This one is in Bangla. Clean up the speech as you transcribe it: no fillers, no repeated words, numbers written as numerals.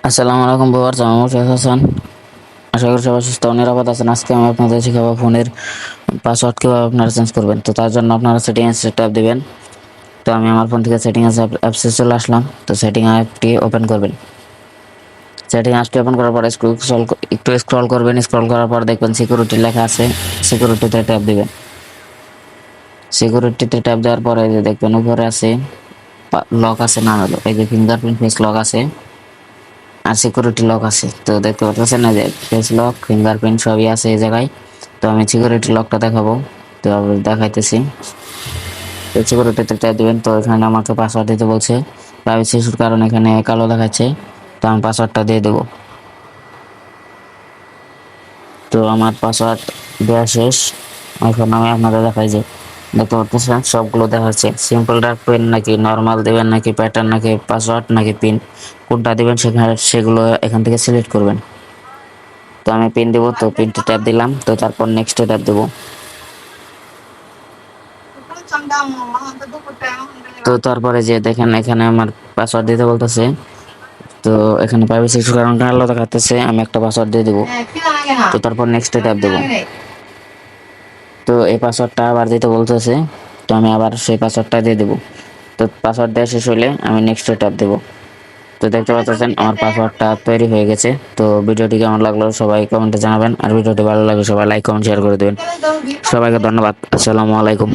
আসসালামু আলাইকুম ভিউয়ার্স, আমি মুশফিক হাসান। আশা করি সবাই সুস্থ ও নিরাপদ আছেন। আজকে আমি আপনাদের শিখাবো ফোনের পাসওয়ার্ড কীভাবে আপনারা চেঞ্জ করবেন। তো তার জন্য আপনারা সেটিংসে ট্যাপ দিবেন। তো আমি আমার ফোন থেকে সেটিংস অ্যাপসে চলে আসলাম। তো সেটিং অ্যাপটি ওপেন করবেন। সেটিং অ্যাপটি ওপেন করার পর একটু স্ক্রল করবেন। স্ক্রল করার পর দেখবেন সিকিউরিটি লেখা আছে, সিকিউরিটিতে ট্যাপ দিবেন। সিকিউরিটিতে ট্যাপ দেওয়ার পরে যে দেখবেন উপরে আছে লক আছে, না হলো এই যে ফিঙ্গারপ্রিন্ট ফেস লক আছে আর সিকিউরিটি লক আছে। তো দেখতে পাচ্ছেন না যে ফেস লক ফিঙ্গারপ্রিন্ট সবই আছে এই জায়গায়। তো আমি সিকিউরিটি লকটা দেখাবো, তো দেখাইতেছি। তো সিকিউরিটিতে ট্যাপ দিবেন। তো এখানে আমাকে পাসওয়ার্ড দিতে বলছে, প্রাইভেসি ইস্যুর কারণে এখানে কালো দেখাচ্ছে। তো আমি পাসওয়ার্ডটা দিয়ে দেবো। তো আমার পাসওয়ার্ড দেওয়া শেষ। এখন আমি আপনাদের দেখাই যে দেখতে পাচ্ছেন সবগুলো দেখাচ্ছে। সিম্পল ডার্ক পেন নাকি নর্মাল দেবেন নাকি প্যাটার্ন নাকি পাসওয়ার্ড নাকি পিন, কোনটা দিবেন সেগুলো এখান থেকে সিলেক্ট করবেন। তো আমি পিন দেবো, তো পিনটা ট্যাপ দিলাম। তো তারপর নেক্সটে ট্যাপ দেবো। তো তারপরে যে দেখেন এখানে আমার পাসওয়ার্ড দিতে বলতেছে। তো এখানে প্রাইভেসি ইস্যুর কারণে আলাদা দেখাতেছে, আমি একটা পাসওয়ার্ড দিয়ে দেবো। তো তারপর নেক্সটে ট্যাপ দেবো। তো এই পাসওয়ার্ডটা আবার দিতে বলতেছে, তো আমি আবার সেই পাসওয়ার্ডটা দিয়ে দেবো। তো পাসওয়ার্ড দেওয়া শেষ হলে আমি নেক্সটে ট্যাপ দেবো। তো দেখতে পাচ্ছেন আমার পাসওয়ার্ডটা তৈরি হয়ে গেছে। তো ভিডিওটি কেমন লাগলো সবাই কমেন্টে জানাবেন, আর ভিডিওটি ভালো লাগলে সবাই লাইক কমেন্ট শেয়ার করে দেবেন। সবাইকে ধন্যবাদ। আসসালামু আলাইকুম।